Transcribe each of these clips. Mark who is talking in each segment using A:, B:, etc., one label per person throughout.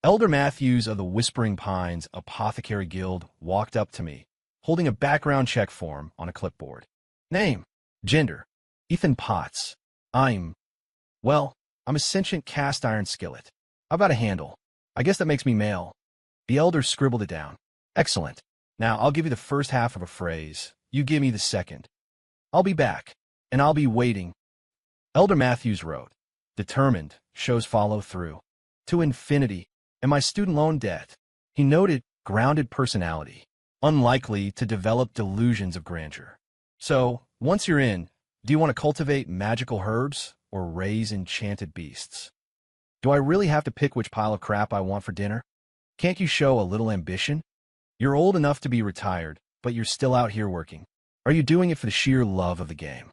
A: Elder Matthews of the Whispering Pines Apothecary Guild walked up to me, holding a background check form on a clipboard. Name, gender, Ethan Potts. Well, I'm a sentient cast iron skillet. How about a handle? I guess that makes me male. The elder scribbled it down. Excellent. Now I'll give you the first half of a phrase. You give me the second. I'll be back, and I'll be waiting. Elder Matthews wrote, determined, shows follow through. To infinity, and my student loan debt. He noted, grounded personality, unlikely to develop delusions of grandeur. So, once you're in, do you want to cultivate magical herbs or raise enchanted beasts? Do I really have to pick which pile of crap I want for dinner? Can't you show a little ambition? You're old enough to be retired, but you're still out here working. Are you doing it for the sheer love of the game?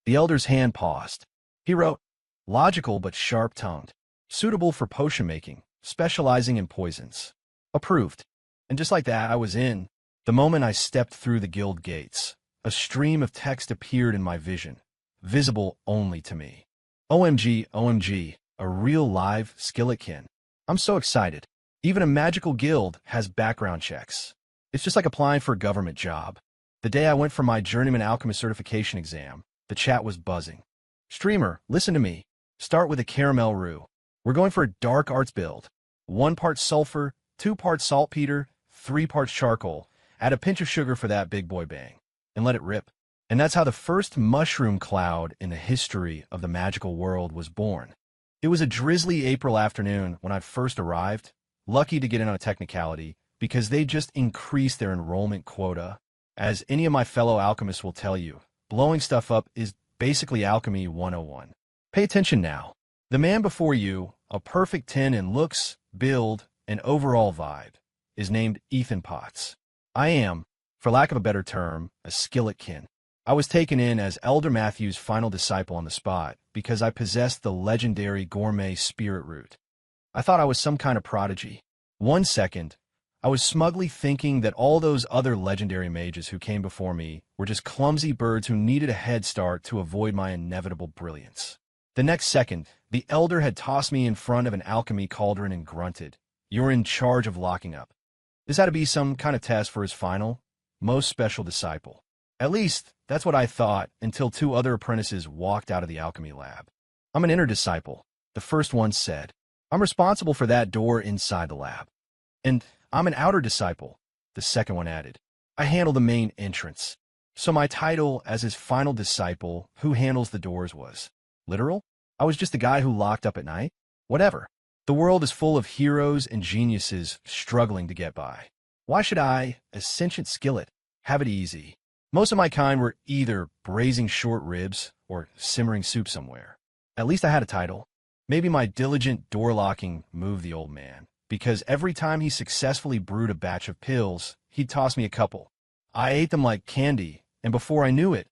A: The elder's hand paused. He wrote, logical but sharp-tongued, suitable for potion making, specializing in poisons. Approved. And just like that, I was in. The moment I stepped through the guild gates, a stream of text appeared in my vision, visible only to me. OMG, OMG, a real live skilletkin. I'm so excited. Even a magical guild has background checks. It's just like applying for a government job. The day I went for my Journeyman Alchemist certification exam, the chat was buzzing. Streamer, listen to me. Start with a caramel roux. We're going for a dark arts build. 1 part sulfur, 2 parts saltpeter, 3 parts charcoal. Add a pinch of sugar for that big boy bang. And let it rip. And that's how the first mushroom cloud in the history of the magical world was born. It was a drizzly April afternoon when I first arrived, lucky to get in on a technicality, because they just increased their enrollment quota. As any of my fellow alchemists will tell you, blowing stuff up is basically Alchemy 101. Pay attention now. The man before you, a perfect 10 in looks, build, and overall vibe, is named Ethan Potts. I am, for lack of a better term, a skilletkin. I was taken in as Elder Matthews' final disciple on the spot because I possessed the legendary gourmet spirit root. I thought I was some kind of prodigy. 1 second, I was smugly thinking that all those other legendary mages who came before me were just clumsy birds who needed a head start to avoid my inevitable brilliance. The next second, the elder had tossed me in front of an alchemy cauldron and grunted, "You're in charge of locking up." This had to be some kind of test for his final, most special disciple. At least, that's what I thought until 2 other apprentices walked out of the alchemy lab. I'm an inner disciple, the first one said. I'm responsible for that door inside the lab. And I'm an outer disciple, the second one added. I handle the main entrance. So my title as his final disciple, who handles the doors, was literal? I was just a guy who locked up at night? Whatever. The world is full of heroes and geniuses struggling to get by. Why should I, a sentient skillet, have it easy? Most of my kind were either braising short ribs or simmering soup somewhere. At least I had a title. Maybe my diligent door-locking moved the old man, because every time he successfully brewed a batch of pills, he'd toss me a couple. I ate them like candy, and before I knew it,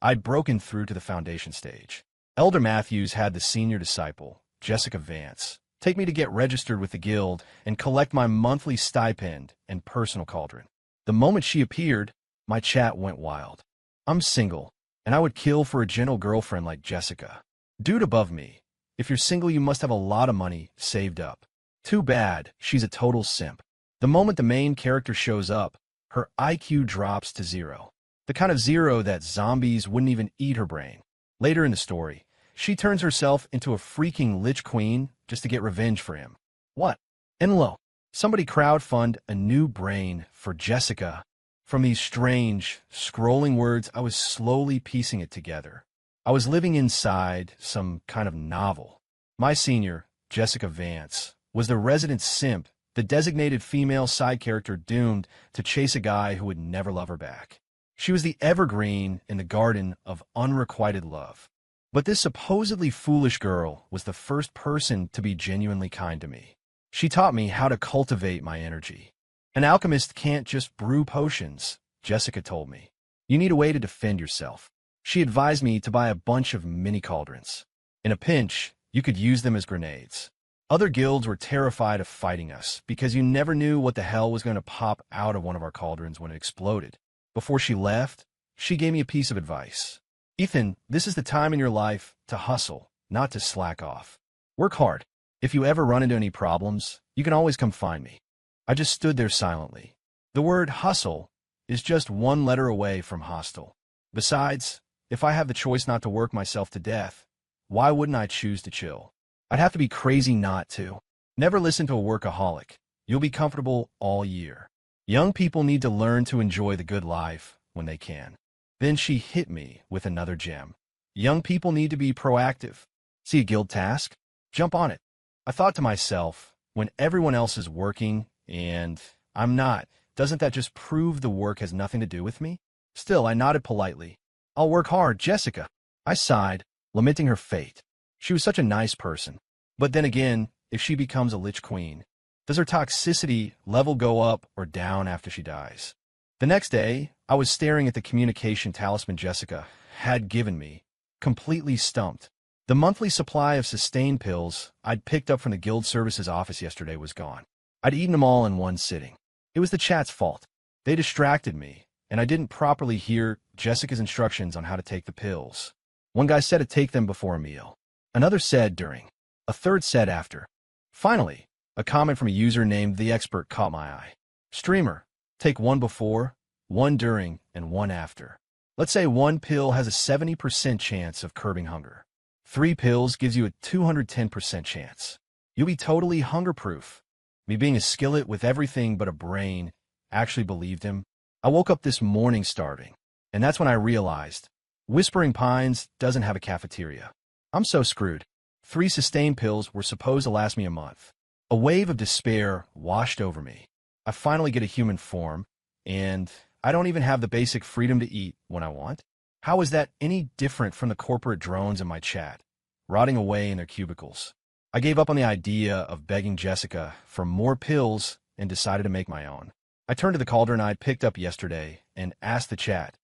A: I'd broken through to the foundation stage. Elder Matthews had the senior disciple, Jessica Vance, take me to get registered with the guild and collect my monthly stipend and personal cauldron. The moment she appeared, my chat went wild. I'm single, and I would kill for a gentle girlfriend like Jessica. Dude above me, if you're single you must have a lot of money saved up. Too bad, she's a total simp. The moment the main character shows up, her IQ drops to 0. The kind of 0 that zombies wouldn't even eat her brain. Later in the story, she turns herself into a freaking lich queen just to get revenge for him. What? And lo, somebody crowdfund a new brain for Jessica. From these strange, scrolling words, I was slowly piecing it together. I was living inside some kind of novel. My senior, Jessica Vance, was the resident simp, the designated female side character doomed to chase a guy who would never love her back. She was the evergreen in the garden of unrequited love. But this supposedly foolish girl was the first person to be genuinely kind to me. She taught me how to cultivate my energy. An alchemist can't just brew potions, Jessica told me. You need a way to defend yourself. She advised me to buy a bunch of mini cauldrons. In a pinch, you could use them as grenades. Other guilds were terrified of fighting us because you never knew what the hell was going to pop out of one of our cauldrons when it exploded. Before she left, she gave me a piece of advice. Ethan, this is the time in your life to hustle, not to slack off. Work hard. If you ever run into any problems, You can always come find me. I just stood there silently. The word hustle is just one letter away from hostile. Besides, if I have the choice not to work myself to death, why wouldn't I choose to chill? I'd have to be crazy not to. Never listen to a workaholic. You'll be comfortable all year. Young people need to learn to enjoy the good life when they can. Then she hit me with another gem. Young people need to be proactive. See a guild task? Jump on it. I thought to myself, when everyone else is working and I'm not, doesn't that just prove the work has nothing to do with me? Still, I nodded politely. I'll work hard, Jessica. I sighed, lamenting her fate. She was such a nice person. But then again, if she becomes a lich queen, does her toxicity level go up or down after she dies? The next day, I was staring at the communication talisman Jessica had given me, completely stumped. The monthly supply of sustain pills I'd picked up from the guild services office yesterday was gone. I'd eaten them all in one sitting. It was the chat's fault. They distracted me, and I didn't properly hear Jessica's instructions on how to take the pills. One guy said to take them before a meal. Another said during. A third said after. Finally, a comment from a user named The Expert caught my eye. Streamer, take one before, one during, and one after. Let's say one pill has a 70% chance of curbing hunger. 3 pills gives you a 210% chance. You'll be totally hunger-proof. Me being a skillet with everything but a brain actually believed him. I woke up this morning starving, and that's when I realized Whispering Pines doesn't have a cafeteria. I'm so screwed. 3 sustain pills were supposed to last me a month. A wave of despair washed over me. I finally get a human form, and I don't even have the basic freedom to eat when I want. How is that any different from the corporate drones in my chat, rotting away in their cubicles? I gave up on the idea of begging Jessica for more pills and decided to make my own. I turned to the cauldron I picked up yesterday and asked the chat,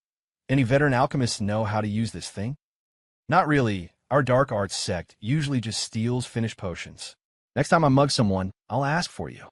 A: any veteran alchemists know how to use this thing? Not really. Our dark arts sect usually just steals finished potions. Next time I mug someone, I'll ask for you.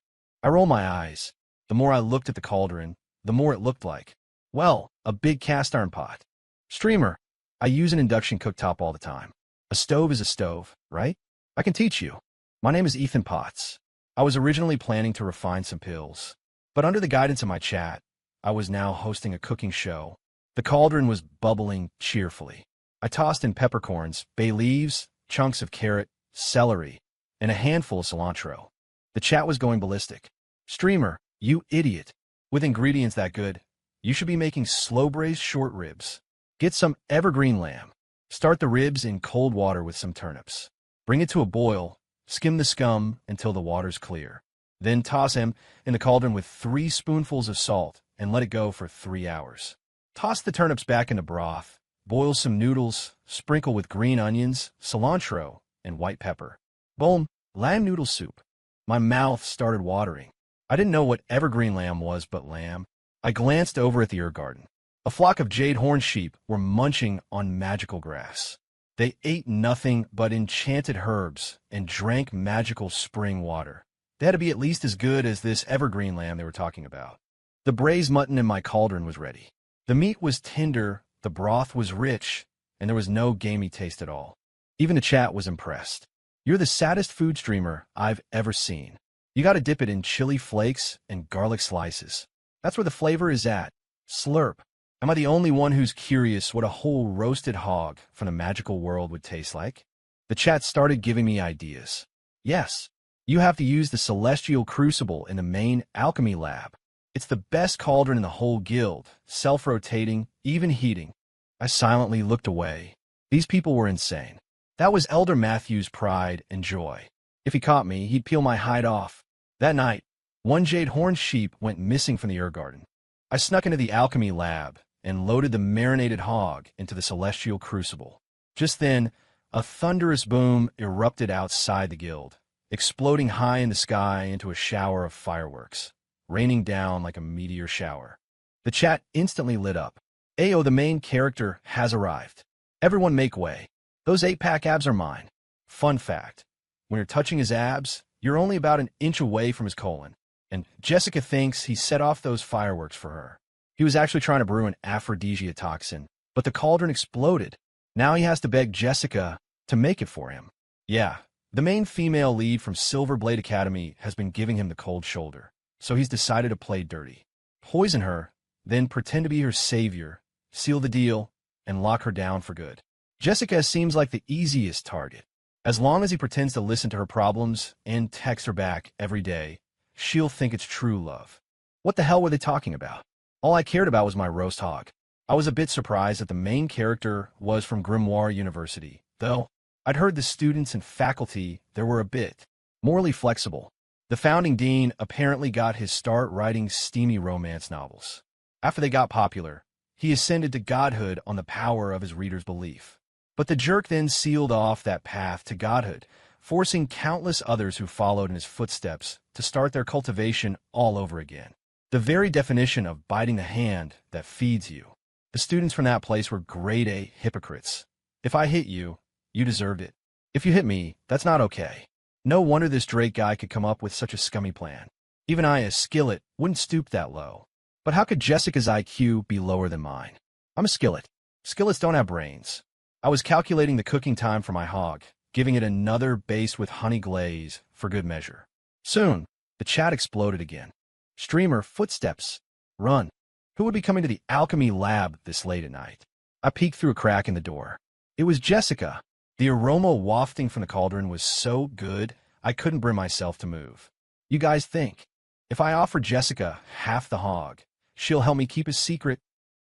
A: I roll my eyes. The more I looked at the cauldron, the more it looked like, well, a big cast iron pot. Streamer, I use an induction cooktop all the time. A stove is a stove, right? I can teach you. My name is Ethan Potts. I was originally planning to refine some pills, but under the guidance of my chat, I was now hosting a cooking show. The cauldron was bubbling cheerfully. I tossed in peppercorns, bay leaves, chunks of carrot, celery, and a handful of cilantro. The chat was going ballistic. Streamer, you idiot. With ingredients that good, you should be making slow-braised short ribs. Get some evergreen lamb. Start the ribs in cold water with some turnips. Bring it to a boil, skim the scum until the water's clear. Then toss him in the cauldron with 3 spoonfuls of salt and let it go for 3 hours. Toss the turnips back into broth. Boil some noodles, sprinkle with green onions, cilantro, and white pepper. Boom, lamb noodle soup. My mouth started watering. I didn't know what evergreen lamb was but lamb. I glanced over at the herb garden. A flock of jade horned sheep were munching on magical grass. They ate nothing but enchanted herbs and drank magical spring water. They had to be at least as good as this evergreen lamb they were talking about. The braised mutton in my cauldron was ready. The meat was tender, the broth was rich, and there was no gamey taste at all. Even the chat was impressed. You're the saddest food streamer I've ever seen. You gotta dip it in chili flakes and garlic slices. That's where the flavor is at. Slurp. Am I the only one who's curious what a whole roasted hog from the magical world would taste like? The chat started giving me ideas. Yes, you have to use the celestial crucible in the main alchemy lab. It's the best cauldron in the whole guild, self-rotating, even heating. I silently looked away. These people were insane. That was Elder Matthew's pride and joy. If he caught me, he'd peel my hide off. That night, one jade horned sheep went missing from the herb garden. I snuck into the alchemy lab and loaded the marinated hog into the celestial crucible. Just then, a thunderous boom erupted outside the guild, exploding high in the sky into a shower of fireworks, raining down like a meteor shower. The chat instantly lit up. Ayo, the main character has arrived. Everyone make way. Those 8-pack abs are mine. Fun fact, when you're touching his abs, you're only about an inch away from his colon. And Jessica thinks he set off those fireworks for her. He was actually trying to brew an aphrodisiac toxin, but the cauldron exploded. Now he has to beg Jessica to make it for him. Yeah, The main female lead from Silver Blade Academy has been giving him the cold shoulder, so he's decided to play dirty. Poison her, then pretend to be her savior, seal the deal, and lock her down for good. Jessica seems like the easiest target. As long as he pretends to listen to her problems and text her back every day, she'll think it's true love. What the hell were they talking about? All I cared about was my roast hog. I was a bit surprised that the main character was from Grimoire University, though I'd heard the students and faculty there were a bit morally flexible. The founding dean apparently got his start writing steamy romance novels. After they got popular, he ascended to godhood on the power of his readers' belief. But the jerk then sealed off that path to godhood, forcing countless others who followed in his footsteps to start their cultivation all over again. The very definition of biting the hand that feeds you. The students from that place were grade A hypocrites. If I hit you, you deserved it. If you hit me, that's not okay. No wonder this Drake guy could come up with such a scummy plan. Even I, as skillet, wouldn't stoop that low. But how could Jessica's IQ be lower than mine? I'm a skillet. Skillets don't have brains. I was calculating the cooking time for my hog, giving it another base with honey glaze for good measure. Soon, the chat exploded again. Streamer, footsteps. Run. Who would be coming to the alchemy lab this late at night? I peeked through a crack in the door. It was Jessica. The aroma wafting from the cauldron was so good, I couldn't bring myself to move. You guys think, if I offer Jessica half the hog, she'll help me keep a secret?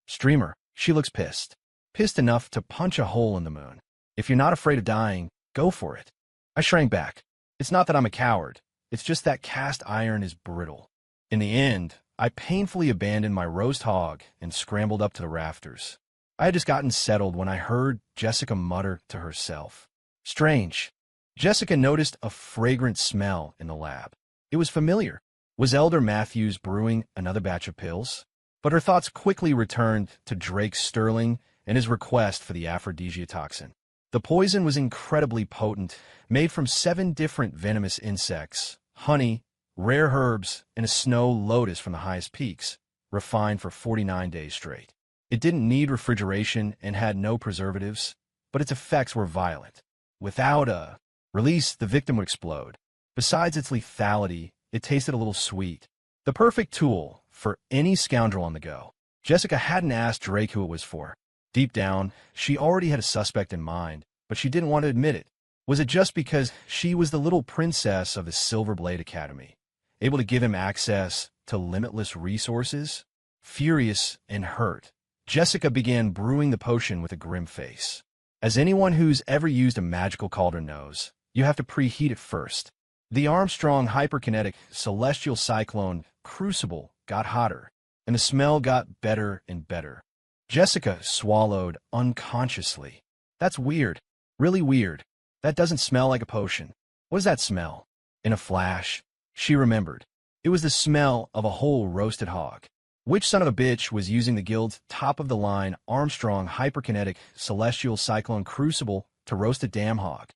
A: Streamer, she looks pissed. Pissed enough to punch a hole in the moon. If you're not afraid of dying, go for it. I shrank back. It's not that I'm a coward. It's just that cast iron is brittle. In the end, I painfully abandoned my roast hog and scrambled up to the rafters. I had just gotten settled when I heard Jessica mutter to herself. Strange. Jessica noticed a fragrant smell in the lab. It was familiar. Was Elder Matthews brewing another batch of pills? But her thoughts quickly returned to Drake Sterling and his request for the aphrodisiatoxin. The poison was incredibly potent, made from 7 different venomous insects, honey, rare herbs, and a snow lotus from the highest peaks, refined for 49 days straight. It didn't need refrigeration and had no preservatives, but its effects were violent. Without a release, the victim would explode. Besides its lethality, it tasted a little sweet. The perfect tool for any scoundrel on the go. Jessica hadn't asked Drake who it was for. Deep down, she already had a suspect in mind, but she didn't want to admit it. Was it just because she was the little princess of the Silver Blade Academy, able to give him access to limitless resources? Furious and hurt, Jessica began brewing the potion with a grim face. As anyone who's ever used a magical cauldron knows, you have to preheat it first. The Armstrong hyperkinetic celestial cyclone crucible got hotter, and the smell got better and better. Jessica swallowed unconsciously. That's weird. Really weird. That doesn't smell like a potion. What does that smell? In a flash, she remembered. It was the smell of a whole roasted hog. Which son of a bitch was using the guild's top-of-the-line Armstrong hyperkinetic celestial cyclone crucible to roast a damn hog?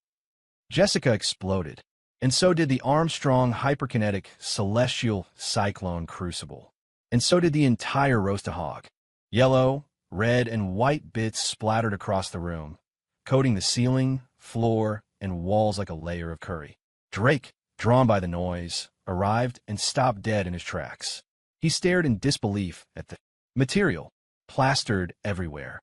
A: Jessica exploded, and so did the Armstrong hyperkinetic celestial cyclone crucible. And so did the entire roast-a hog. Yellow, red, and white bits splattered across the room, coating the ceiling, floor, and walls like a layer of curry. Drake, drawn by the noise, arrived and stopped dead in his tracks. He stared in disbelief at the material, plastered everywhere.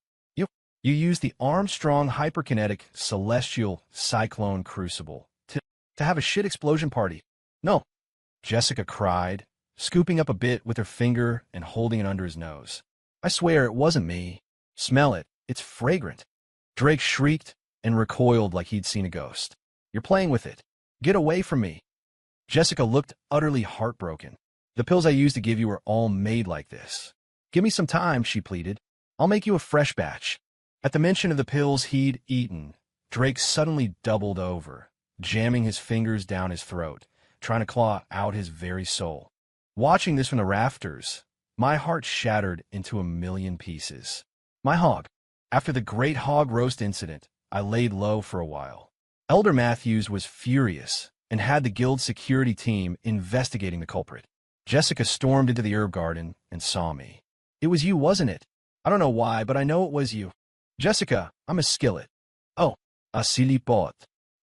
A: You used the Armstrong hyperkinetic celestial cyclone crucible to have a shit explosion party. No, Jessica cried, scooping up a bit with her finger and holding it under his nose. I swear it wasn't me. Smell it. It's fragrant. Drake shrieked and recoiled like he'd seen a ghost. You're playing with it. Get away from me. Jessica looked utterly heartbroken. The pills I used to give you are all made like this. Give me some time, she pleaded. I'll make you a fresh batch. At the mention of the pills he'd eaten, Drake suddenly doubled over, jamming his fingers down his throat, trying to claw out his very soul. Watching this from the rafters, my heart shattered into a million pieces. My hog. After the great hog roast incident, I laid low for a while. Elder Matthews was furious and had the guild security team investigating the culprit. Jessica stormed into the herb garden and saw me. It was you, wasn't it? I don't know why, but I know it was you. Jessica, I'm a skillet. Oh, a silly pot,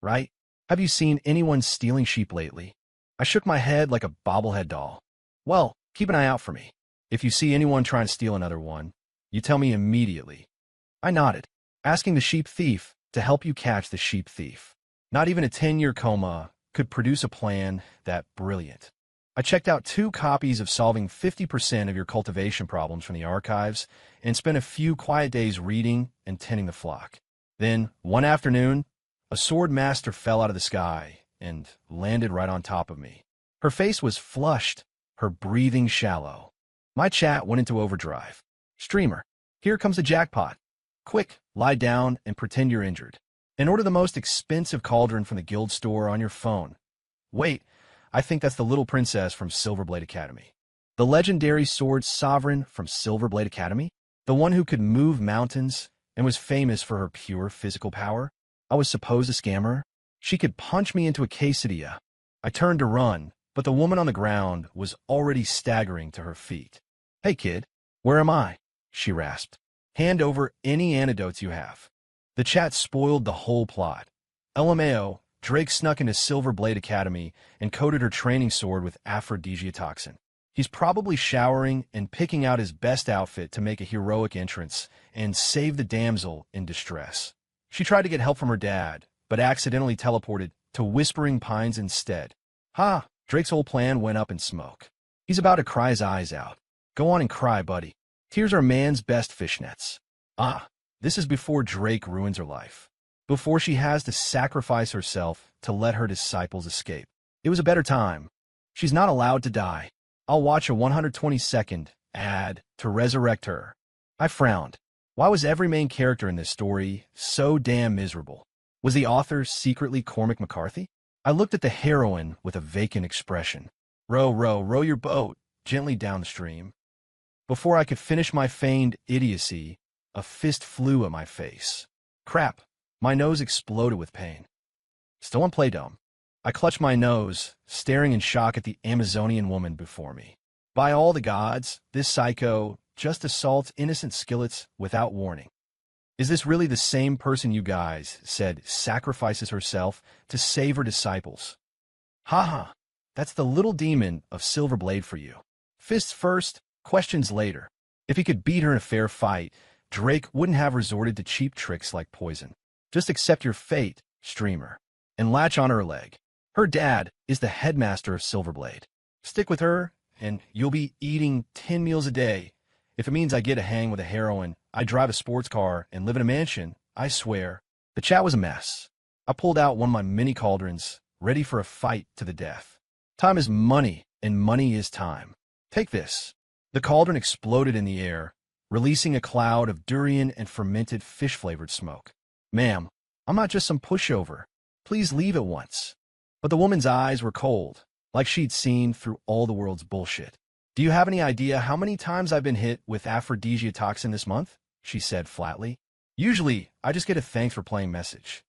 A: right? Have you seen anyone stealing sheep lately? I shook my head like a bobblehead doll. Well, keep an eye out for me. If you see anyone trying to steal another one, you tell me immediately. I nodded, asking the sheep thief to help you catch the sheep thief. Not even a 10-year coma could produce a plan that brilliant. I checked out 2 copies of Solving 50% of Your Cultivation Problems from the archives and spent a few quiet days reading and tending the flock. Then, one afternoon, a sword master fell out of the sky and landed right on top of me. Her face was flushed, her breathing shallow. My chat went into overdrive. Streamer, here comes the jackpot. Quick, lie down and pretend you're injured. And order the most expensive cauldron from the guild store on your phone. Wait, I think that's the little princess from Silverblade Academy. The legendary sword sovereign from Silverblade Academy? The one who could move mountains and was famous for her pure physical power? I was supposed to scam her? She could punch me into a quesadilla. I turned to run, but the woman on the ground was already staggering to her feet. Hey kid, where am I? She rasped. Hand over any antidotes you have. The chat spoiled the whole plot. LMAO, Drake snuck into Silverblade Academy and coated her training sword with aphrodisiatoxin. He's probably showering and picking out his best outfit to make a heroic entrance and save the damsel in distress. She tried to get help from her dad, but accidentally teleported to Whispering Pines instead. Ha! Drake's whole plan went up in smoke. He's about to cry his eyes out. Go on and cry, buddy. Tears are man's best fishnets. Ah, this is before Drake ruins her life. Before she has to sacrifice herself to let her disciples escape. It was a better time. She's not allowed to die. I'll watch a 120-second ad to resurrect her. I frowned. Why was every main character in this story so damn miserable? Was the author secretly Cormac McCarthy? I looked at the heroine with a vacant expression. Row, row, row your boat gently down the stream. Before I could finish my feigned idiocy, a fist flew at my face. Crap, my nose exploded with pain. Still on Playdome. I clutched my nose, staring in shock at the Amazonian woman before me. By all the gods, this psycho just assaults innocent skillets without warning. Is this really the same person you guys said sacrifices herself to save her disciples? Haha, that's the little demon of Silverblade for you. Fists first, questions later. If he could beat her in a fair fight, Drake wouldn't have resorted to cheap tricks like poison. Just accept your fate, streamer, and latch on her leg. Her dad is the headmaster of Silverblade. Stick with her, and you'll be eating 10 meals a day. If it means I get a hang with a heroine, I drive a sports car, and live in a mansion, I swear. The chat was a mess. I pulled out one of my mini cauldrons, ready for a fight to the death. Time is money, and money is time. Take this. The cauldron exploded in the air, releasing a cloud of durian and fermented fish-flavored smoke. Ma'am, I'm not just some pushover. Please leave at once. But the woman's eyes were cold, like she'd seen through all the world's bullshit. Do you have any idea how many times I've been hit with aphrodisiatoxin this month? She said flatly. Usually, I just get a thanks for playing message.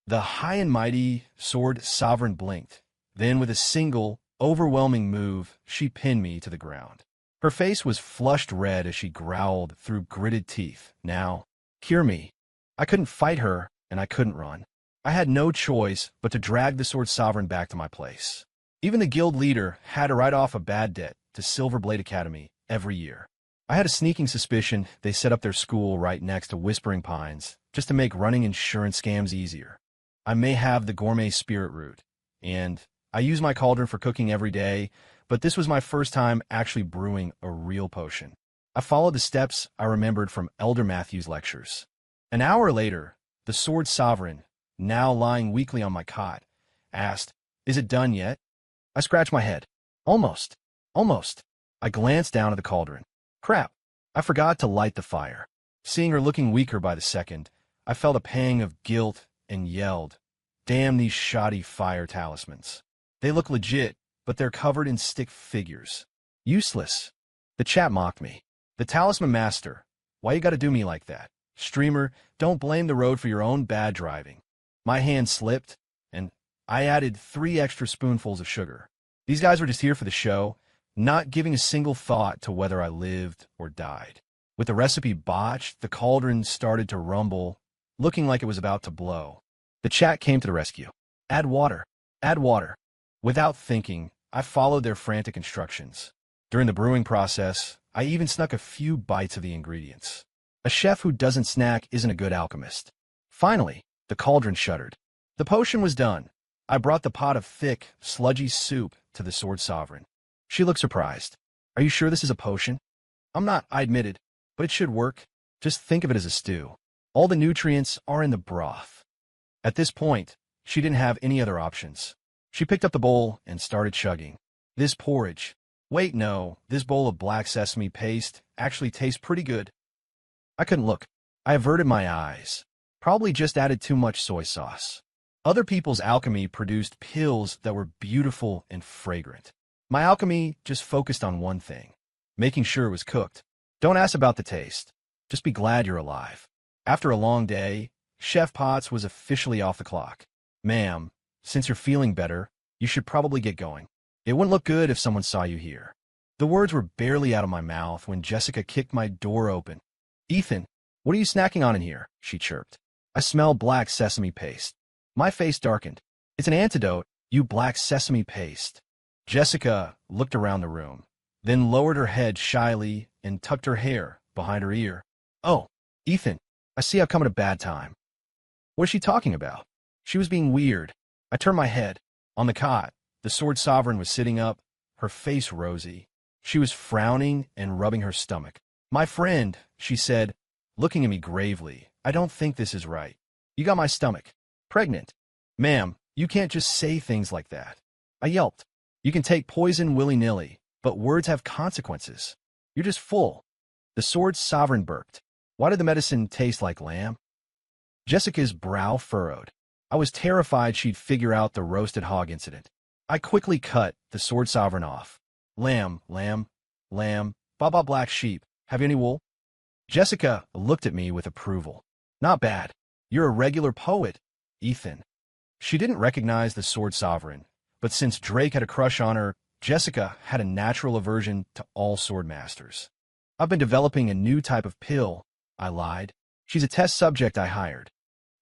A: The high and mighty sword sovereign blinked. Then with a single, overwhelming move, she pinned me to the ground. Her face was flushed red as she growled through gritted teeth. Now, cure me. I couldn't fight her, and I couldn't run. I had no choice but to drag the sword sovereign back to my place. Even the guild leader had to write off a bad debt to Silverblade Academy every year. I had a sneaking suspicion they set up their school right next to Whispering Pines just to make running insurance scams easier. I may have the gourmet spirit root, and I use my cauldron for cooking every day, but this was my first time actually brewing a real potion. I followed the steps I remembered from Elder Matthew's lectures. An hour later, the sword sovereign, now lying weakly on my cot, asked, "Is it done yet?" I scratched my head. Almost. Almost. I glanced down at the cauldron. Crap. I forgot to light the fire. Seeing her looking weaker by the second, I felt a pang of guilt and yelled, "Damn these shoddy fire talismans. They look legit, but they're covered in stick figures. Useless." The chat mocked me. The talisman master. Why you gotta do me like that? Streamer, don't blame the road for your own bad driving. My hand slipped, and I added 3 extra spoonfuls of sugar. These guys were just here for the show, not giving a single thought to whether I lived or died. With the recipe botched, the cauldron started to rumble, looking like it was about to blow. The chat came to the rescue. Add water. Add water. Without thinking, I followed their frantic instructions. During the brewing process, I even snuck a few bites of the ingredients. A chef who doesn't snack isn't a good alchemist. Finally, the cauldron shuddered. The potion was done. I brought the pot of thick, sludgy soup to the Sword Sovereign. She looked surprised. Are you sure this is a potion? I'm not, I admitted, but it should work. Just think of it as a stew. All the nutrients are in the broth. At this point, she didn't have any other options. She picked up the bowl and started chugging. This porridge. Wait, no, this bowl of black sesame paste actually tastes pretty good. I couldn't look. I averted my eyes. Probably just added too much soy sauce. Other people's alchemy produced pills that were beautiful and fragrant. My alchemy just focused on one thing, making sure it was cooked. Don't ask about the taste. Just be glad you're alive. After a long day, Chef Potts was officially off the clock. Ma'am, since you're feeling better, you should probably get going. It wouldn't look good if someone saw you here. The words were barely out of my mouth when Jessica kicked my door open. Ethan, what are you snacking on in here? She chirped. I smell black sesame paste. My face darkened. It's an antidote, you black sesame paste. Jessica looked around the room, then lowered her head shyly and tucked her hair behind her ear. Oh, Ethan, I see I've come at a bad time. What is she talking about? She was being weird. I turned my head. On the cot, the Sword Sovereign was sitting up, her face rosy. She was frowning and rubbing her stomach. My friend, she said, looking at me gravely, I don't think this is right. You got my stomach. Pregnant. Ma'am, you can't just say things like that. I yelped. You can take poison willy-nilly, but words have consequences. You're just full. The Sword Sovereign burped. Why did the medicine taste like lamb? Jessica's brow furrowed. I was terrified she'd figure out the roasted hog incident. I quickly cut the Sword Sovereign off. Lamb, baba black sheep. Have you any wool? Jessica looked at me with approval. Not bad. You're a regular poet, Ethan. She didn't recognize the Sword Sovereign, but since Drake had a crush on her, Jessica had a natural aversion to all sword masters. I've been developing a new type of pill, I lied. She's a test subject I hired.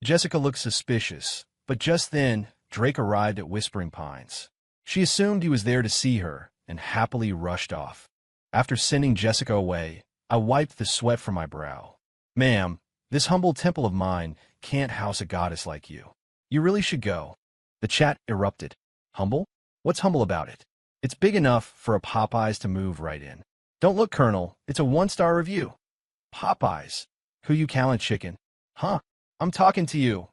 A: Jessica looked suspicious, but just then, Drake arrived at Whispering Pines. She assumed he was there to see her and happily rushed off. After sending Jessica away, I wiped the sweat from my brow. Ma'am, this humble temple of mine can't house a goddess like you. You really should go. The chat erupted. Humble? What's humble about it? It's big enough for a Popeyes to move right in. Don't look, Colonel. It's a 1-star review. Popeyes. Who you calling chicken? Huh? I'm talking to you.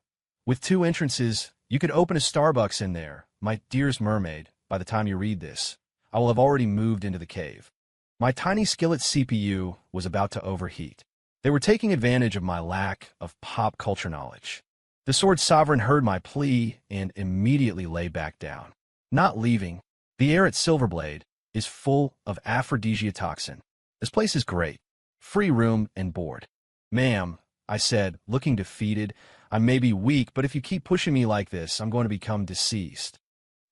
A: With 2 entrances, you could open a Starbucks in there, my dearest mermaid. By the time you read this, I will have already moved into the cave. My tiny skillet CPU was about to overheat. They were taking advantage of my lack of pop culture knowledge. The Sword Sovereign heard my plea and immediately lay back down. Not leaving. The air at Silverblade is full of aphrodisiatoxin. This place is great. Free room and board. Ma'am, I said, looking defeated, I may be weak, but if you keep pushing me like this, I'm going to become deceased.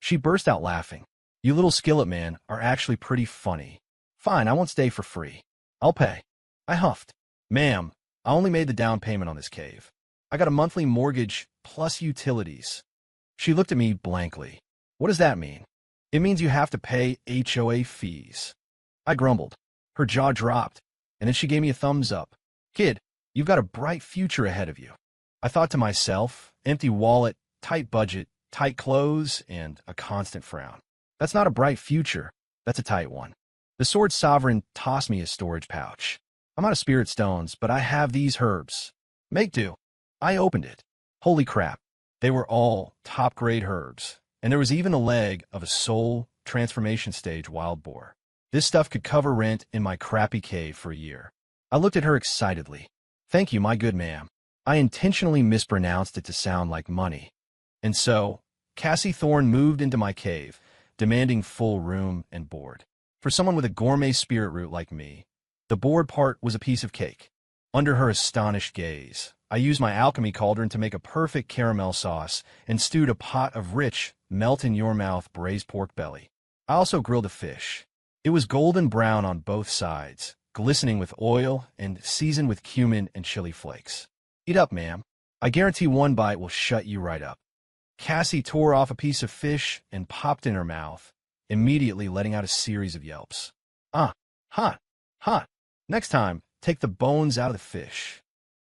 A: She burst out laughing. You little skillet man are actually pretty funny. Fine, I won't stay for free. I'll pay. I huffed. Ma'am, I only made the down payment on this cave. I got a monthly mortgage plus utilities. She looked at me blankly. What does that mean? It means you have to pay HOA fees. I grumbled. Her jaw dropped, and then she gave me a thumbs up. Kid, you've got a bright future ahead of you. I thought to myself, empty wallet, tight budget, tight clothes, and a constant frown. That's not a bright future. That's a tight one. The Sword Sovereign tossed me a storage pouch. I'm out of spirit stones, but I have these herbs. Make do. I opened it. Holy crap. They were all top-grade herbs, and there was even a leg of a soul transformation stage wild boar. This stuff could cover rent in my crappy cave for a year. I looked at her excitedly. Thank you, my good ma'am. I intentionally mispronounced it to sound like money. And so, Cassie Thorne moved into my cave, demanding full room and board. For someone with a gourmet spirit root like me, the board part was a piece of cake. Under her astonished gaze, I used my alchemy cauldron to make a perfect caramel sauce and stewed a pot of rich, melt-in-your-mouth braised pork belly. I also grilled a fish. It was golden brown on both sides, glistening with oil and seasoned with cumin and chili flakes. Eat up, ma'am. I guarantee one bite will shut you right up. Cassie tore off a piece of fish and popped in her mouth, immediately letting out a series of yelps. Ah, hot, hot. Next time, take the bones out of the fish.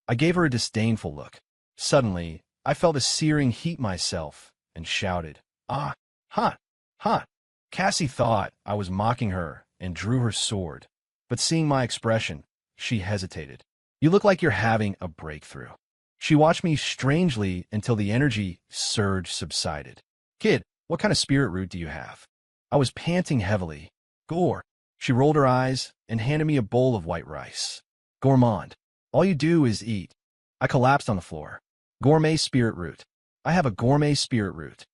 A: I gave her a disdainful look. Suddenly, I felt a searing heat myself and shouted, Ah, hot, hot. Cassie thought I was mocking her and drew her sword, but seeing my expression, she hesitated. You look like you're having a breakthrough. She watched me strangely until the energy surge subsided. Kid, what kind of spirit root do you have? I was panting heavily. Gore. She rolled her eyes and handed me a bowl of white rice. Gourmand. All you do is eat. I collapsed on the floor. Gourmet spirit root. I have a gourmet spirit root.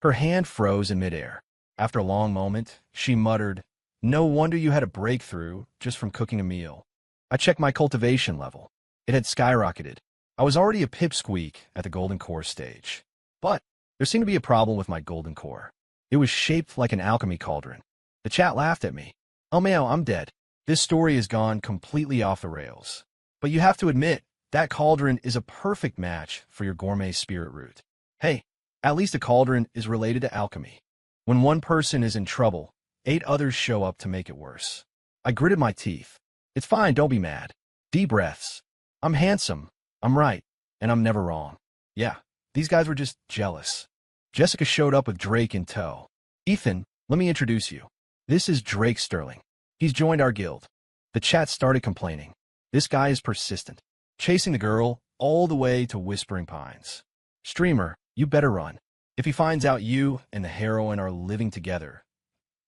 A: Her hand froze in midair. After a long moment, she muttered, No wonder you had a breakthrough just from cooking a meal. I checked my cultivation level. It had skyrocketed. I was already a pipsqueak at the golden core stage. But there seemed to be a problem with my golden core. It was shaped like an alchemy cauldron. The chat laughed at me. Oh man, I'm dead. This story has gone completely off the rails. But you have to admit, that cauldron is a perfect match for your gourmet spirit root. Hey, at least a cauldron is related to alchemy. When one person is in trouble, 8 others show up to make it worse. I gritted my teeth. It's fine, don't be mad. Deep breaths. I'm handsome, I'm right, and I'm never wrong. Yeah, these guys were just jealous. Jessica showed up with Drake in tow. Ethan, let me introduce you. This is Drake Sterling. He's joined our guild. The chat started complaining. This guy is persistent, chasing the girl all the way to Whispering Pines. Streamer, you better run. If he finds out you and the heroine are living together,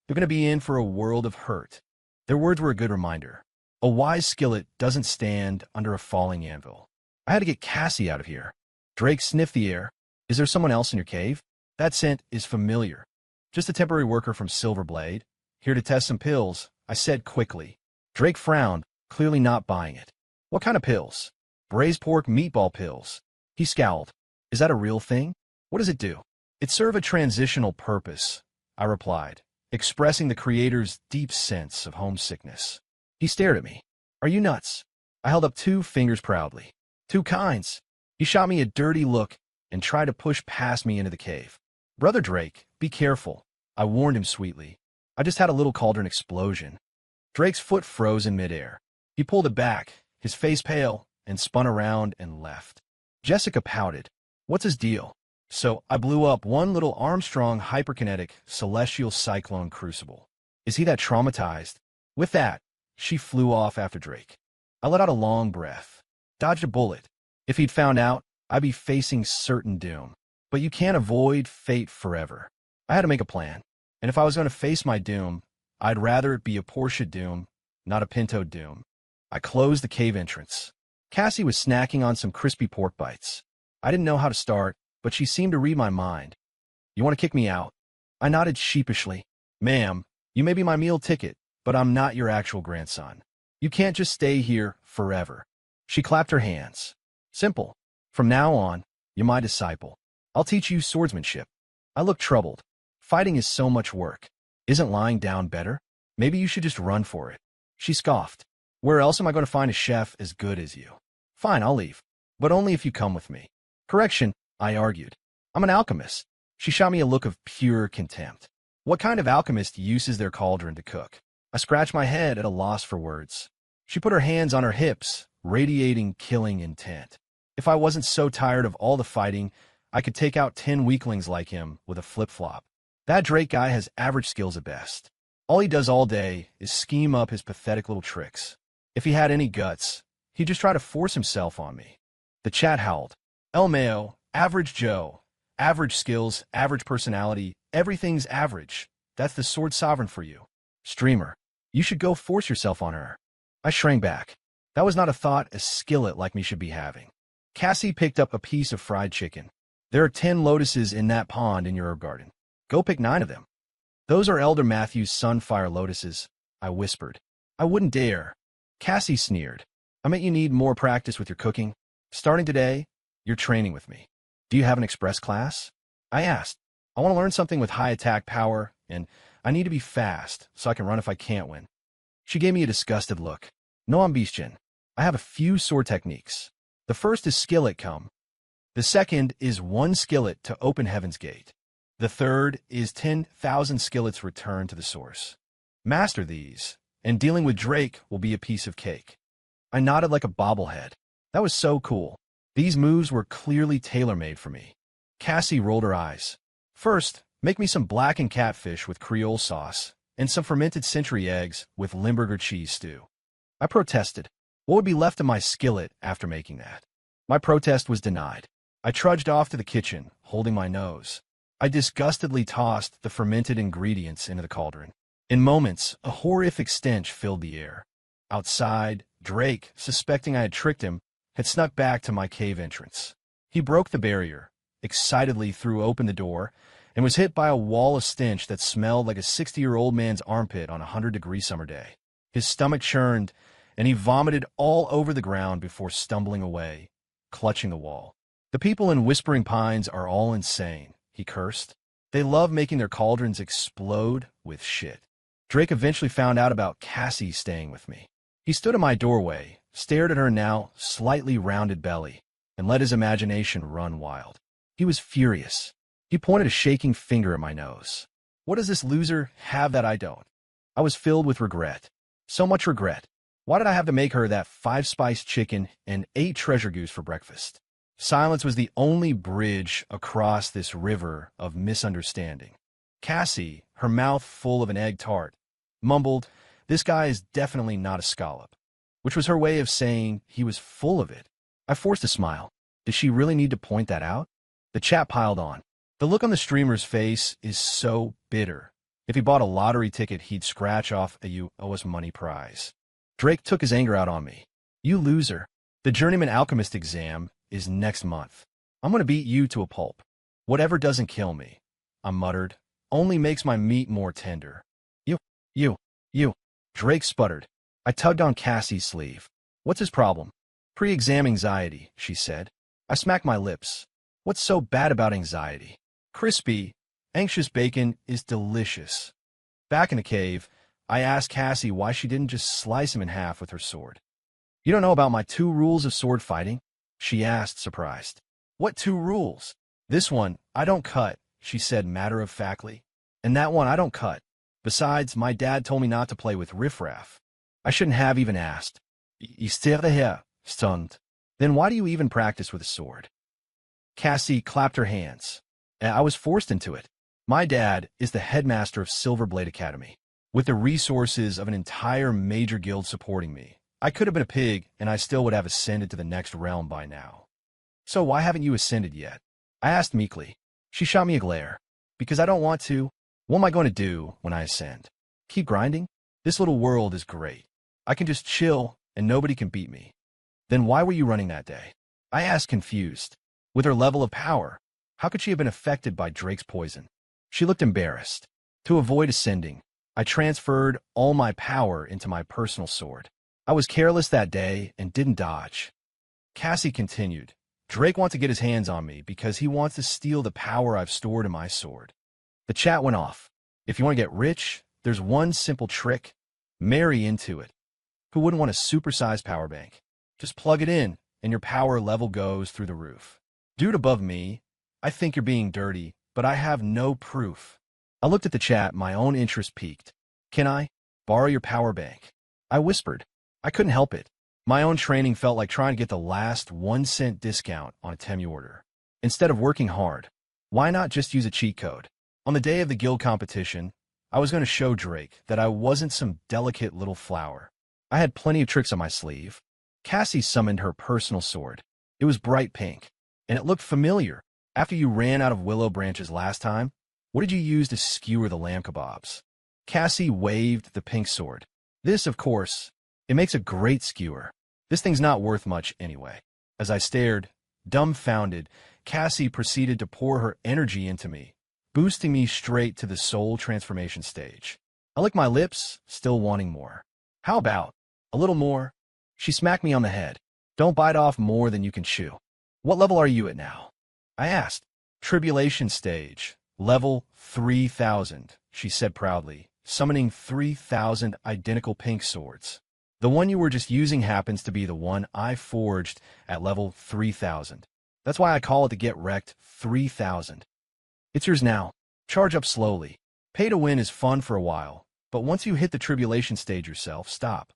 A: they're going to be in for a world of hurt. Their words were a good reminder. A wise skillet doesn't stand under a falling anvil. I had to get Cassie out of here. Drake sniffed the air. Is there someone else in your cave? That scent is familiar. Just a temporary worker from Silverblade. Here to test some pills, I said quickly. Drake frowned, clearly not buying it. What kind of pills? Braised pork meatball pills. He scowled. Is that a real thing? What does it do? It serves a transitional purpose, I replied, expressing the creator's deep sense of homesickness. He stared at me. Are you nuts? I held up 2 fingers proudly. 2 kinds. He shot me a dirty look and tried to push past me into the cave. Brother Drake, be careful, I warned him sweetly. I just had a little cauldron explosion. Drake's foot froze in midair. He pulled it back, his face pale, and spun around and left. Jessica pouted. What's his deal? So I blew up one little Armstrong hyperkinetic celestial cyclone crucible. Is he that traumatized? With that, she flew off after Drake. I let out a long breath. Dodged a bullet. If he'd found out, I'd be facing certain doom. But you can't avoid fate forever. I had to make a plan. And if I was going to face my doom, I'd rather it be a Porsche doom, not a Pinto doom. I closed the cave entrance. Cassie was snacking on some crispy pork bites. I didn't know how to start, but she seemed to read my mind. You want to kick me out? I nodded sheepishly. Ma'am, you may be my meal ticket, but I'm not your actual grandson. You can't just stay here forever. She clapped her hands. Simple. From now on, you're my disciple. I'll teach you swordsmanship. I looked troubled. Fighting is so much work. Isn't lying down better? Maybe you should just run for it. She scoffed. Where else am I going to find a chef as good as you? Fine, I'll leave. But only if you come with me. Correction, I argued. I'm an alchemist. She shot me a look of pure contempt. What kind of alchemist uses their cauldron to cook? I scratched my head at a loss for words. She put her hands on her hips, radiating killing intent. If I wasn't so tired of all the fighting, I could take out 10 weaklings like him with a flip-flop. That Drake guy has average skills at best. All he does all day is scheme up his pathetic little tricks. If he had any guts, he'd just try to force himself on me. The chat howled. El Mayo, average Joe. Average skills, average personality, everything's average. That's the sword sovereign for you. Streamer, you should go force yourself on her. I shrank back. That was not a thought a skillet like me should be having. Cassie picked up a piece of fried chicken. There are 10 lotuses in that pond in your herb garden. Go pick 9 of them. Those are Elder Matthew's sunfire lotuses, I whispered. I wouldn't dare. Cassie sneered. I meant you need more practice with your cooking. Starting today, you're training with me. Do you have an express class? I asked. I want to learn something with high attack power, and I need to be fast so I can run if I can't win. She gave me a disgusted look. No ambition. I have a few sword techniques. The first is skillet come. The second is 1 skillet to open heaven's gate. The third is 10,000 skillets returned to the source. Master these, and dealing with Drake will be a piece of cake. I nodded like a bobblehead. That was so cool. These moves were clearly tailor-made for me. Cassie rolled her eyes. First, make me some blackened catfish with Creole sauce, and some fermented century eggs with Limburger cheese stew. I protested. What would be left of my skillet after making that? My protest was denied. I trudged off to the kitchen, holding my nose. I disgustedly tossed the fermented ingredients into the cauldron. In moments, a horrific stench filled the air. Outside, Drake, suspecting I had tricked him, had snuck back to my cave entrance. He broke the barrier, excitedly threw open the door, and was hit by a wall of stench that smelled like a 60-year-old man's armpit on a 100-degree summer day. His stomach churned, and he vomited all over the ground before stumbling away, clutching the wall. The people in Whispering Pines are all insane, he cursed. They love making their cauldrons explode with shit. Drake eventually found out about Cassie staying with me. He stood in my doorway, stared at her now slightly rounded belly, and let his imagination run wild. He was furious. He pointed a shaking finger at my nose. What does this loser have that I don't? I was filled with regret. So much regret. Why did I have to make her that 5-spice chicken and 8 treasure goose for breakfast? Silence was the only bridge across this river of misunderstanding. Cassie, her mouth full of an egg tart, mumbled, "This guy is definitely not a scallop," which was her way of saying he was full of it. I forced a smile. Did she really need to point that out? The chat piled on. The look on the streamer's face is so bitter. If he bought a lottery ticket, he'd scratch off a "you owe us money" prize. Drake took his anger out on me. You loser. The Journeyman Alchemist exam is next month. I'm going to beat you to a pulp. Whatever doesn't kill me, I muttered, only makes my meat more tender. You. Drake sputtered. I tugged on Cassie's sleeve. What's his problem? Pre-exam anxiety, she said. I smacked my lips. What's so bad about anxiety? Crispy, anxious bacon is delicious. Back in the cave, I asked Cassie why she didn't just slice him in half with her sword. You don't know about my 2 rules of sword fighting? She asked, surprised. What 2 rules? This one, I don't cut, she said matter-of-factly. And that one, I don't cut. Besides, my dad told me not to play with riffraff. I shouldn't have even asked. Hier, stunned. Then why do you even practice with a sword? Cassie clapped her hands. I was forced into it. My dad is the headmaster of Silverblade Academy. With the resources of an entire major guild supporting me, I could have been a pig and I still would have ascended to the next realm by now. So why haven't you ascended yet? I asked meekly. She shot me a glare. Because I don't want to. What am I going to do when I ascend? Keep grinding? This little world is great. I can just chill and nobody can beat me. Then why were you running that day? I asked, confused. With her level of power, how could she have been affected by Drake's poison? She looked embarrassed. To avoid ascending, I transferred all my power into my personal sword. I was careless that day and didn't dodge. Cassie continued. Drake wants to get his hands on me because he wants to steal the power I've stored in my sword. The chat went off. If you want to get rich, there's one simple trick. Marry into it. Who wouldn't want a supersized power bank? Just plug it in, and your power level goes through the roof. Dude above me, I think you're being dirty, but I have no proof. I looked at the chat, my own interest piqued. Can I borrow your power bank? I whispered. I couldn't help it. My own training felt like trying to get the last 1-cent discount on a Temu order. Instead of working hard, why not just use a cheat code? On the day of the guild competition, I was going to show Drake that I wasn't some delicate little flower. I had plenty of tricks on my sleeve. Cassie summoned her personal sword. It was bright pink, and it looked familiar. After you ran out of willow branches last time, what did you use to skewer the lamb kebabs? Cassie waved the pink sword. This, of course, it makes a great skewer. This thing's not worth much anyway. As I stared, dumbfounded, Cassie proceeded to pour her energy into me, boosting me straight to the soul transformation stage. I licked my lips, still wanting more. How about a little more? She smacked me on the head. Don't bite off more than you can chew. What level are you at now? I asked. Tribulation stage, level 3000, she said proudly, summoning 3000 identical pink swords. The one you were just using happens to be the one I forged at level 3000. That's why I call it the Get Wrecked 3000. It's yours now. Charge up slowly. Pay to win is fun for a while, but once you hit the tribulation stage yourself, stop.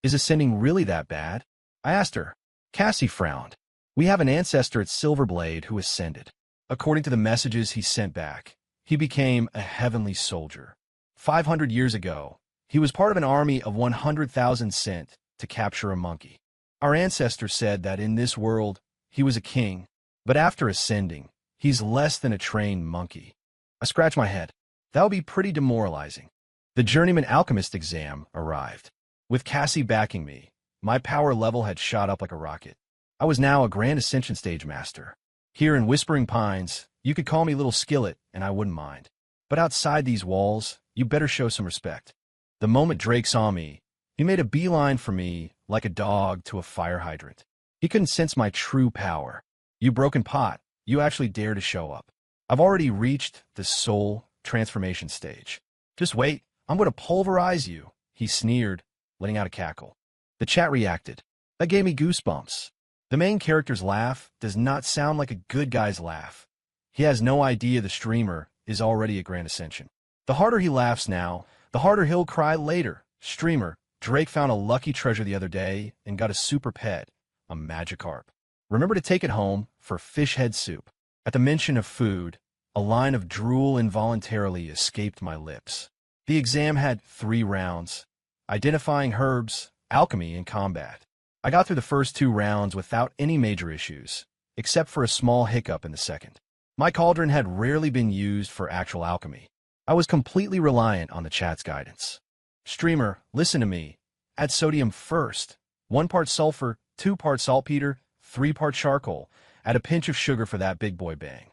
A: Is ascending really that bad? I asked her. Cassie frowned. We have an ancestor at Silverblade who ascended. According to the messages he sent back, he became a heavenly soldier. 500 years ago, he was part of an army of 100,000 sent to capture a monkey. Our ancestor said that in this world, he was a king, but after ascending, he's less than a trained monkey. I scratched my head. That would be pretty demoralizing. The journeyman alchemist exam arrived. With Cassie backing me, my power level had shot up like a rocket. I was now a Grand Ascension stage master. Here in Whispering Pines, you could call me Little Skillet, and I wouldn't mind. But outside these walls, you better show some respect. The moment Drake saw me, he made a beeline for me like a dog to a fire hydrant. He couldn't sense my true power. You broken pot, you actually dare to show up. I've already reached the soul transformation stage. Just wait, I'm going to pulverize you, he sneered, letting out a cackle. The chat reacted. That gave me goosebumps. The main character's laugh does not sound like a good guy's laugh. He has no idea the streamer is already a Grand Ascension. The harder he laughs now, the harder he'll cry later. Streamer, Drake found a lucky treasure the other day and got a super pet, a Magikarp. Remember to take it home for fish head soup. At the mention of food, a line of drool involuntarily escaped my lips. The exam had 3 rounds: identifying herbs, alchemy, and combat. I got through the first 2 rounds without any major issues, except for a small hiccup in the second. My cauldron had rarely been used for actual alchemy. I was completely reliant on the chat's guidance. Streamer, listen to me. Add sodium first. 1 part sulfur, 2 parts saltpeter, 3 parts charcoal. Add a pinch of sugar for that big boy bang.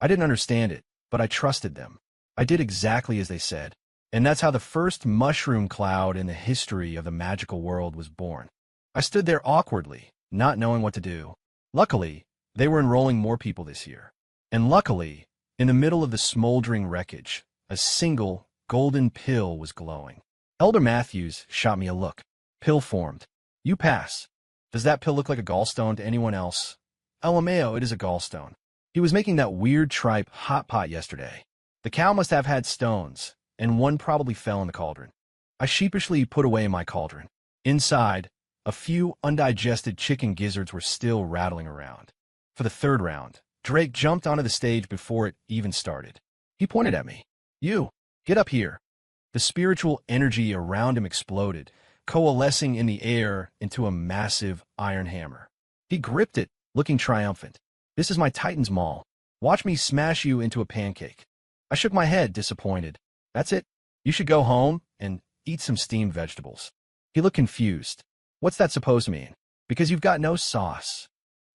A: I didn't understand it, but I trusted them. I did exactly as they said. And that's how the first mushroom cloud in the history of the magical world was born. I stood there awkwardly, not knowing what to do. Luckily, they were enrolling more people this year. And luckily, in the middle of the smoldering wreckage, a single golden pill was glowing. Elder Matthews shot me a look. Pill formed. You pass. Does that pill look like a gallstone to anyone else? LMAO, it is a gallstone. He was making that weird tripe hot pot yesterday. The cow must have had stones, and one probably fell in the cauldron. I sheepishly put away my cauldron. Inside, a few undigested chicken gizzards were still rattling around. For the 3rd round, Drake jumped onto the stage before it even started. He pointed at me. You, get up here. The spiritual energy around him exploded, coalescing in the air into a massive iron hammer. He gripped it, looking triumphant. This is my Titan's Maul. Watch me smash you into a pancake. I shook my head, disappointed. That's it. You should go home and eat some steamed vegetables. He looked confused. What's that supposed to mean? Because you've got no sauce.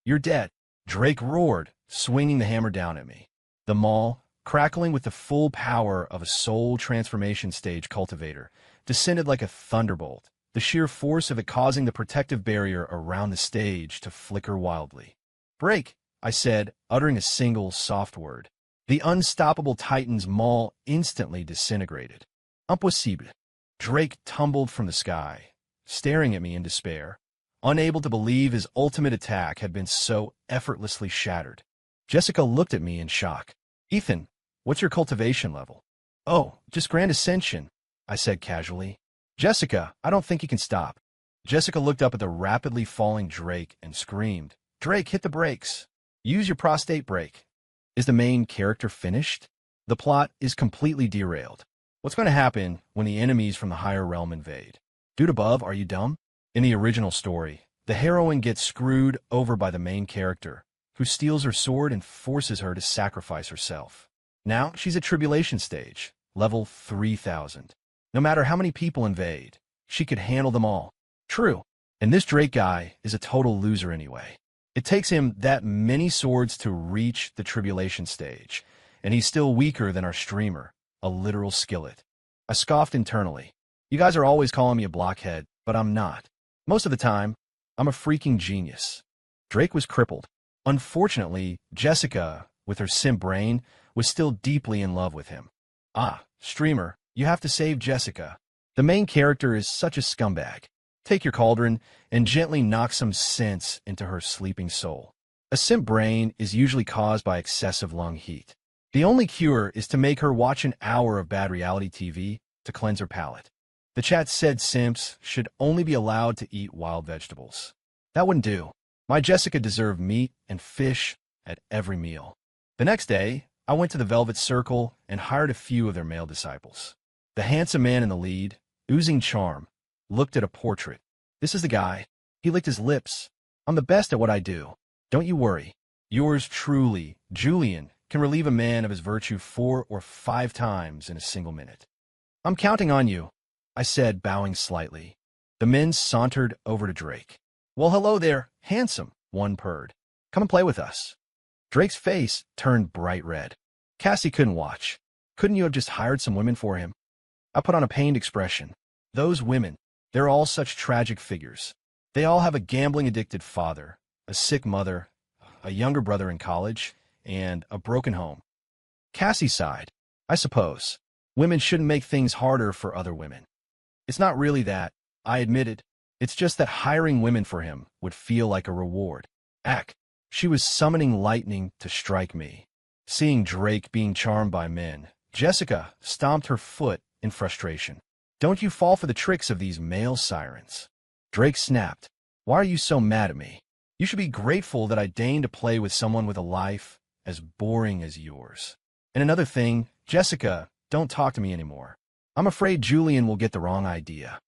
A: You're dead. Drake roared, swinging the hammer down at me. The maul, crackling with the full power of a soul transformation stage cultivator, descended like a thunderbolt, the sheer force of it causing the protective barrier around the stage to flicker wildly. Break, I said, uttering a single soft word. The unstoppable Titan's maul instantly disintegrated. Impossible. Drake tumbled from the sky, staring at me in despair, unable to believe his ultimate attack had been so effortlessly shattered. Jessica looked at me in shock. Ethan, what's your cultivation level? Oh, just Grand Ascension, I said casually. Jessica, I don't think you can stop. Jessica looked up at the rapidly falling Drake and screamed, Drake, hit the brakes. Use your prostate brake. Is the main character finished? The plot is completely derailed. What's going to happen when the enemies from the higher realm invade? Dude above, are you dumb? In the original story, the heroine gets screwed over by the main character, who steals her sword and forces her to sacrifice herself. Now she's at Tribulation Stage, level 3000. No matter how many people invade, she could handle them all. True. And this Drake guy is a total loser anyway. It takes him that many swords to reach the Tribulation Stage, and he's still weaker than our streamer, a literal skillet. I scoffed internally. You guys are always calling me a blockhead, but I'm not. Most of the time, I'm a freaking genius. Drake was crippled. Unfortunately, Jessica, with her simp brain, was still deeply in love with him. Ah, streamer, you have to save Jessica. The main character is such a scumbag. Take your cauldron and gently knock some sense into her sleeping soul. A simp brain is usually caused by excessive lung heat. The only cure is to make her watch an hour of bad reality TV to cleanse her palate. The chat said simps should only be allowed to eat wild vegetables. That wouldn't do. My Jessica deserved meat and fish at every meal. The next day, I went to the Velvet Circle and hired a few of their male disciples. The handsome man in the lead, oozing charm, looked at a portrait. This is the guy. He licked his lips. I'm the best at what I do. Don't you worry. Yours truly, Julian, can relieve a man of his virtue 4 or 5 times in a single minute. I'm counting on you, I said, bowing slightly. The men sauntered over to Drake. Well, hello there, handsome, one purred. Come and play with us. Drake's face turned bright red. Cassie couldn't watch. Couldn't you have just hired some women for him? I put on a pained expression. Those women, they're all such tragic figures. They all have a gambling-addicted father, a sick mother, a younger brother in college, and a broken home. Cassie sighed. I suppose. Women shouldn't make things harder for other women. It's not really that, I admitted. It's just that hiring women for him would feel like a reward. Ack. She was summoning lightning to strike me. Seeing Drake being charmed by men, Jessica stomped her foot in frustration. Don't you fall for the tricks of these male sirens. Drake snapped. Why are you so mad at me? You should be grateful that I deigned to play with someone with a life as boring as yours. And another thing, Jessica, don't talk to me anymore. I'm afraid Julian will get the wrong idea.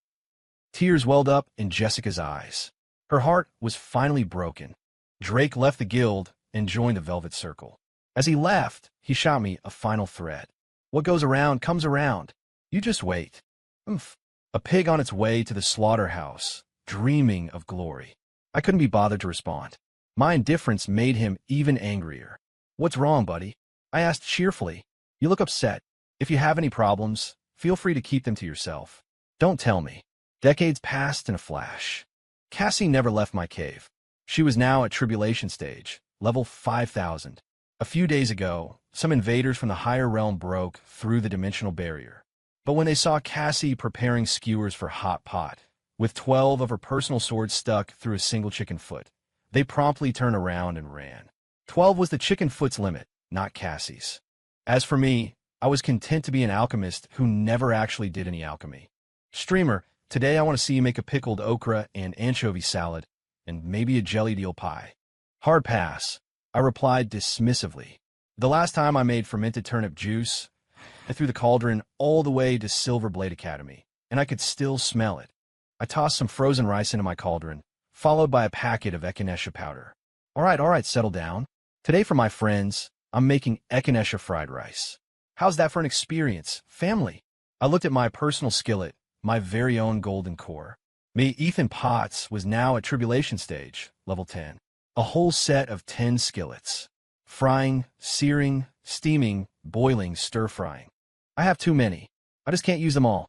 A: Tears welled up in Jessica's eyes. Her heart was finally broken. Drake left the guild and joined the Velvet Circle. As he left, he shot me a final threat. What goes around comes around. You just wait. Oomph. A pig on its way to the slaughterhouse, dreaming of glory. I couldn't be bothered to respond. My indifference made him even angrier. What's wrong, buddy? I asked cheerfully. You look upset. If you have any problems, feel free to keep them to yourself. Don't tell me. Decades passed in a flash. Cassie never left my cave. She was now at Tribulation Stage, level 5,000. A few days ago, some invaders from the higher realm broke through the dimensional barrier. But when they saw Cassie preparing skewers for hot pot, with 12 of her personal swords stuck through a single chicken foot, they promptly turned around and ran. 12 was the chicken foot's limit, not Cassie's. As for me, I was content to be an alchemist who never actually did any alchemy. Streamer, today I want to see you make a pickled okra and anchovy salad, and maybe a jellied eel pie. Hard pass, I replied dismissively. The last time I made fermented turnip juice, I threw the cauldron all the way to Silverblade Academy, and I could still smell it. I tossed some frozen rice into my cauldron, followed by a packet of echinacea powder. All right, settle down. Today for my friends, I'm making echinacea fried rice. How's that for an experience, family? I looked at my personal skillet, my very own golden core. Me, Ethan Potts, was now at Tribulation Stage, level 10. A whole set of 10 skillets. Frying, searing, steaming, boiling, stir-frying. I have too many. I just can't use them all.